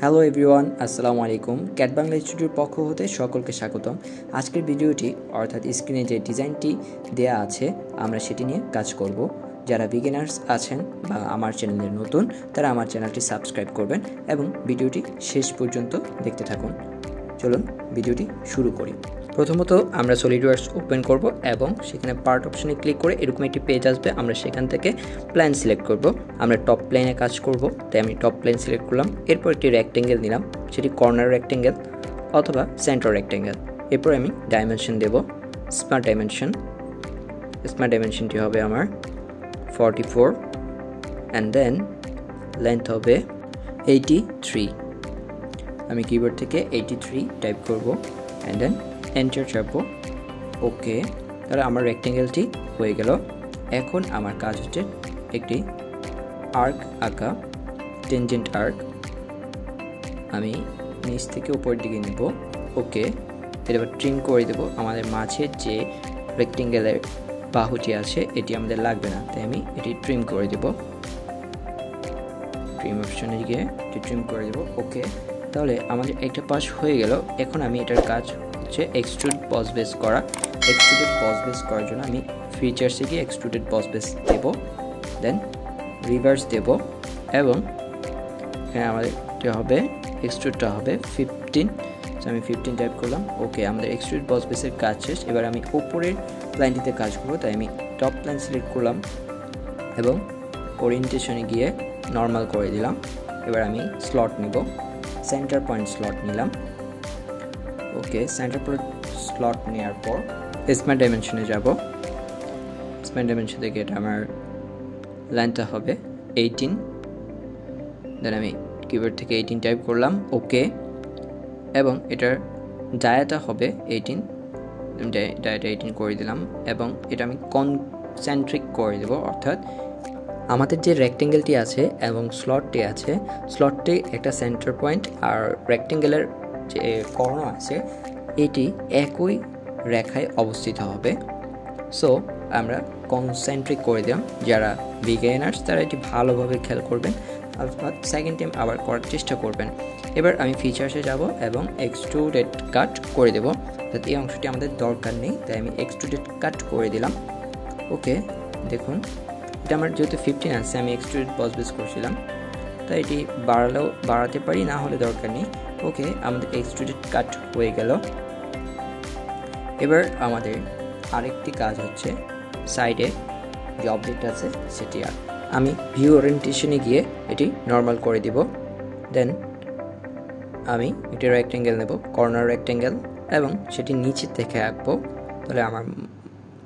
Hello everyone, আসসালামু আলাইকুম। Cat Bangla স্টুডিওর পক্ষ হতে সকলকে স্বাগতম। আজকের ভিডিওটি অর্থাৎ স্ক্রিনে যে ডিজাইনটি দেয়া আছে আমরা সেটি নিয়ে কাজ করব। যারা বিগিনার্স আছেন বা আমার চ্যানেলের নতুন তারা আমার চ্যানেলটি সাবস্ক্রাইব করবেন এবং ভিডিওটি শেষ পর্যন্ত দেখতে থাকুন। চলুন ভিডিওটি শুরু করি। প্রথমত আমরা সলিডওয়ার্কস ওপেন করব এবং সেখানে পার্ট অপশনে ক্লিক করে এরকম একটি পেজ আসবে। আমরা সেখান থেকে প্ল্যান সিলেক্ট করব। আমরা টপ প্লেনে কাজ করব, তাই আমি টপ প্লেন সিলেক্ট করলাম। এরপর একটি রেক্টেঙ্গেল নিলাম, সেটি কর্নার রেক্টেঙ্গেল অথবা সেন্টার রেক্টেঙ্গেল। এরপর আমি ডাইমেনশন দেব, স্মার্ট ডাইমেনশন। স্মার্ট ডাইমেনশনটি হবে আমার 44 অ্যান্ড দেন লেন্থ হবে 83। আমি কিবোর্ড থেকে 83 টাইপ করব অ্যান্ড দেন এন্টার চাপবো। ওকে, তাহলে আমার রেক্টেঙ্গেলটি হয়ে গেল। এখন আমার কাজ হচ্ছে একটি আর্ক আঁকা, টেনজেন্ট আর্ক। আমি নিচ থেকে উপরের দিকে নেব। ওকে, এবার ট্রিম করে দেব। আমাদের মাঝের যে রেক্টেঙ্গেলের বাহুটি আছে এটি আমাদের লাগবে না, তাই আমি এটি ট্রিম করে দেব। ট্রিম অপশনে গিয়ে এটি ট্রিম করে দেব। ওকে, তাহলে আমাদের একটা পাশ হয়ে গেল। এখন আমি এটার কাজ হচ্ছে এক্সট্রুড বস বেস করা। এক্সট্রুডেড বস বেস করার জন্য আমি ফিচার্সে গিয়ে এক্সট্রুডেড বস বেস দেব, দেন রিভার্স দেব এবং এখানে আমাদের হবে এক্সট্রুডটা হবে 15। আমি 15 টাইপ করলাম। ওকে, আমাদের এক্সট্রুড বস বেসের কাজ শেষ। এবার আমি উপরের লাইনটিতে কাজ করবো, তাই আমি টপ লাইন সিলেক্ট করলাম এবং ওরিয়েন্টেশনে গিয়ে নর্মাল করে দিলাম। এবার আমি স্লট নিব, সেন্টার পয়েন্ট স্লট নিলাম। ওকে, সেন্টার পয়েন্ট স্লট নেওয়ার পর স্মার্ট ডাইমেনশনে যাব। স্মার্ট ডাইমেনশন থেকে এটা আমার লাইনটা হবে 18। দেন আমি কিবোর্ড থেকে 18 টাইপ করলাম। ওকে, এবং এটার ডায়াটা হবে 18। ডায়াটা 18 করে দিলাম এবং এটা আমি কনসেন্ট্রিক করে দেব, অর্থাৎ আমাদের যে রেক্টেঙ্গেলটি আছে এবং স্লটটি আছে, স্লটটি একটা সেন্টার পয়েন্ট আর রেক্টেঙ্গেলের যে কর্ণ আছে এটি একই রেখায় অবস্থিত হবে। সো আমরা কনসেন্ট্রিক করে দিলাম। যারা বিগিনার্স তারা এটি ভালোভাবে খেয়াল করবেন, অর্থাৎ সেকেন্ড টাইম আবার করার চেষ্টা করবেন। এবার আমি ফিচার্সে যাব এবং এক্সট্রুডেড কাট করে দেব। অর্থাৎ এই অংশটি আমাদের দরকার নেই, তাই আমি এক্সট্রুডেড কাট করে দিলাম। ওকে, দেখুন এটা আমার যেহেতু 15 আছে, আমি এক্সট্রুডেড বস বেস করছিলাম, তাই এটি বাড়াতে পারি, না হলে দরকার নেই। ওকে, আমাদের এক্সট্রুডেড কাট হয়ে গেল। এবার আমাদের আরেকটি কাজ হচ্ছে সাইডে যে অবজেক্ট আছে সেটি আর আমি ভিউ ওরিয়েন্টেশনে গিয়ে এটি নর্মাল করে দিব। দেন আমি একটি রেক্টেঙ্গেল নেব, কর্নার রেক্টেঙ্গেল, এবং সেটি নিচে থেকে আঁকবো, তাহলে আমার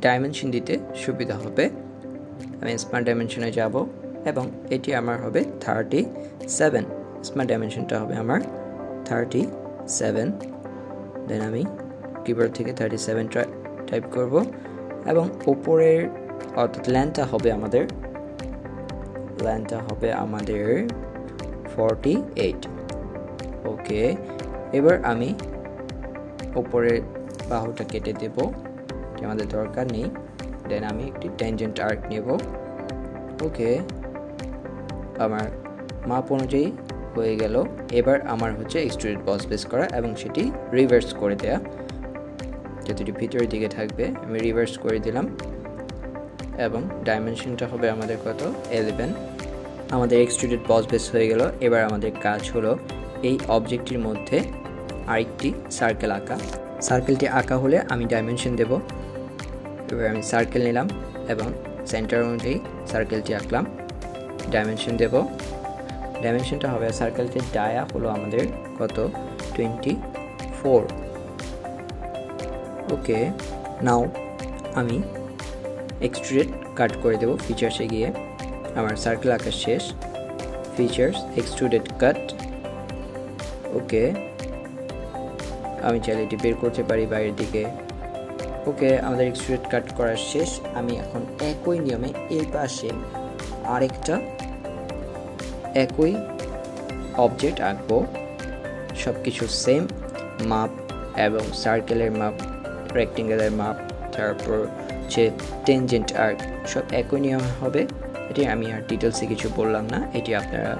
ডাইমেনশন দিতে সুবিধা হবে। আমি স্মার্ট ডাইমেনশনে যাব এবং এটি আমার হবে 37। স্মার্ট ডাইমেনশনটা হবে আমার 37। দেন আমি কিবোর্ড থেকে 37 টাইপ করব এবং উপরের অর্থাৎ লেন্থটা হবে আমাদের 48। ওকে, এবার আমি উপরের বাহুটা কেটে দেব, আমাদের দরকার নেই। দেন আমি একটি টেনজেন্ট আর্ক নেব। ওকে, আমার মাপ অনুযায়ী হয়ে গেল। এবার আমার হচ্ছে এক্সট্রুডেড বস বেস করা এবং সেটি রিভার্স করে দেয়া, যেহেতু এটি ভিতরের দিকে থাকবে আমি রিভার্স করে দিলাম এবং ডাইমেনশনটা হবে আমাদের কত 11। আমাদের এক্সট্রুডেড বস বেস হয়ে গেল। এবার আমাদের কাজ হলো এই অবজেক্টটির মধ্যে আরেকটি সার্কেল আঁকা। সার্কেলটি আঁকা হলে আমি ডাইমেনশন দেব। এবার আমি সার্কেল নিলাম এবং সেন্টার অনুযায়ী সার্কেলটি আঁকলাম, ডাইমেনশন দেব। ডাইমেনশনটা হবে সার্কেলটির ডায়া হলো আমাদের কত 24। ওকে, নাও আমি এক্সট্রুডেড কাট করে দেব। ফিচার্সে গিয়ে আমার সার্কেল আঁকা শেষ। ফিচার্স, এক্সট্রুডেড কাট। ওকে, আমি চাইলে এটি বের করতে পারি বাইরের দিকে। ওকে, আমাদের এক্সট্রুডেড কাট করা শেষ। আমি এখন একই নিয়মে এই পাশে আরেকটা একই অবজেক্ট আঁকবো। সব কিছু সেম মাপ এবং সার্কেলের মাপ, রেক্টেঙ্গেলের মাপ, তারপর যে টেনজেন্ট আর্ক সব একই নিয়ম হবে। এটি আমি আর ডিটেলসে কিছু বললাম না, এটি আপনারা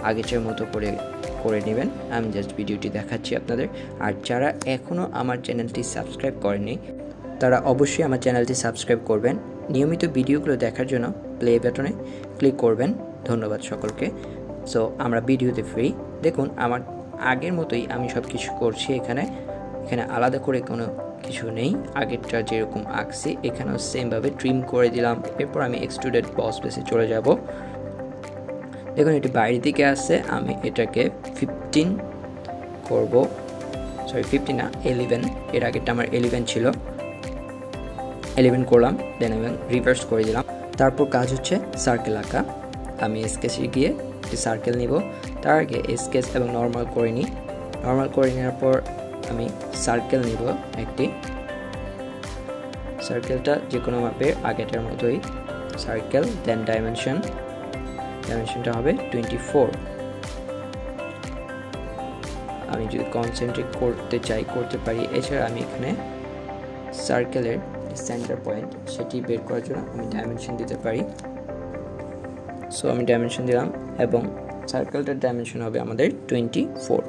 আগের মতো করে করে নেবেন। আমি জাস্ট ভিডিওটি দেখাচ্ছি আপনাদের। আর যারা এখনও আমার চ্যানেলটি সাবস্ক্রাইব করেনি তারা অবশ্যই আমার চ্যানেলটি সাবস্ক্রাইব করবেন। নিয়মিত ভিডিওগুলো দেখার জন্য প্লে বাটনে ক্লিক করবেন। ধন্যবাদ সকলকে। সো আমরা ভিডিওতে ফ্রি। দেখুন আমার আগের মতোই আমি সব কিছু করছি। এখানে আলাদা করে কোনো কিছু নেই, আগেরটা যেরকম আঁকছি এখানেও সেমভাবে ট্রিম করে দিলাম। এরপর আমি এক্সট্রুডেড বস বেসে চলে যাব। দেখুন এটি বাইরের দিকে আসছে, আমি এটাকে 15 করব, সরি 15 না 11, এর আগেরটা আমার 11 ছিল, 11 করলাম, দেন আমি রিভার্স করে দিলাম। তারপর কাজ হচ্ছে সার্কেল আঁকা। আমি স্কেচে গিয়ে একটি সার্কেল নিব, তার আগে স্কেচ এবং নর্মাল করে নিই। নর্মাল করে নেওয়ার পর আমি সার্কেল নিব একটি, সার্কেলটা যে কোনো মাপের আগেটার মতোই সার্কেল, দেন ডাইমেনশনটা হবে 24। আমি যদি কনসেন্ট্রেট করতে চাই করতে পারি। এছাড়া আমি এখানে সার্কেলের সেন্টার পয়েন্ট সেটি বের করার জন্য আমি ডাইমেনশন দিতে পারি। সো আমি ডাইমেনশন দিলাম এবং সার্কেলটার ডাইমেনশন হবে আমাদের 24।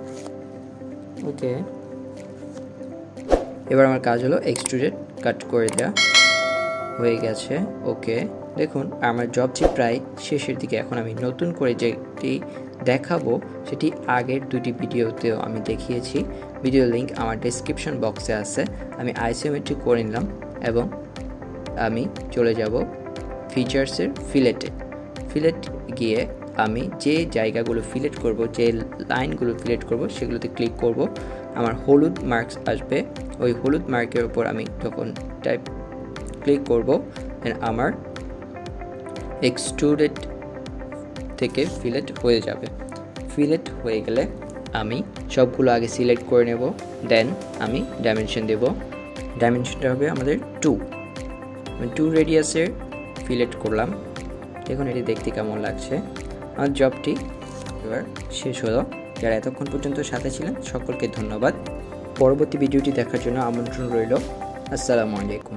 ওকে, এবার আমার কাজ হলো এক্সট্রুডেড কাট করে দেওয়া হয়ে গেছে। ওকে, দেখুন আমার জবটি প্রায় শেষের দিকে। এখন আমি নতুন করে যেটি দেখাবো সেটি আগের দুটি ভিডিওতেও আমি দেখিয়েছি, ভিডিও লিঙ্ক আমার ডেসক্রিপশন বক্সে আছে। আমি আইসোমেট্রি করে নিলাম এবং আমি চলে যাব ফিচার্সের ফিলেট গিয়ে আমি যে জায়গাগুলো ফিলেট করব, যে লাইনগুলো ফিলেট করব সেগুলোতে ক্লিক করব। আমার হলুদ মার্কস আসবে, ওই হলুদ মার্কের উপর আমি যখন ক্লিক করব দেন আমার এক্সট্রুডেড থেকে ফিলেট হয়ে যাবে। ফিলেট হয়ে গেলে আমি সবগুলো আগে সিলেক্ট করে নেব, দেন আমি ডাইমেনশন দেব। ডাইমেনশনটা হবে আমাদের 2 রেডিয়াসের ফিলেট করলাম। দেখুন এটি দেখতে কেমন লাগছে। আমার জবটি এবার শেষ হলো। যারা এতক্ষণ পর্যন্ত সাথে ছিলেন সকলকে ধন্যবাদ। পরবর্তী ভিডিওটি দেখার জন্য আমন্ত্রণ রইল। আসসালামু আলাইকুম।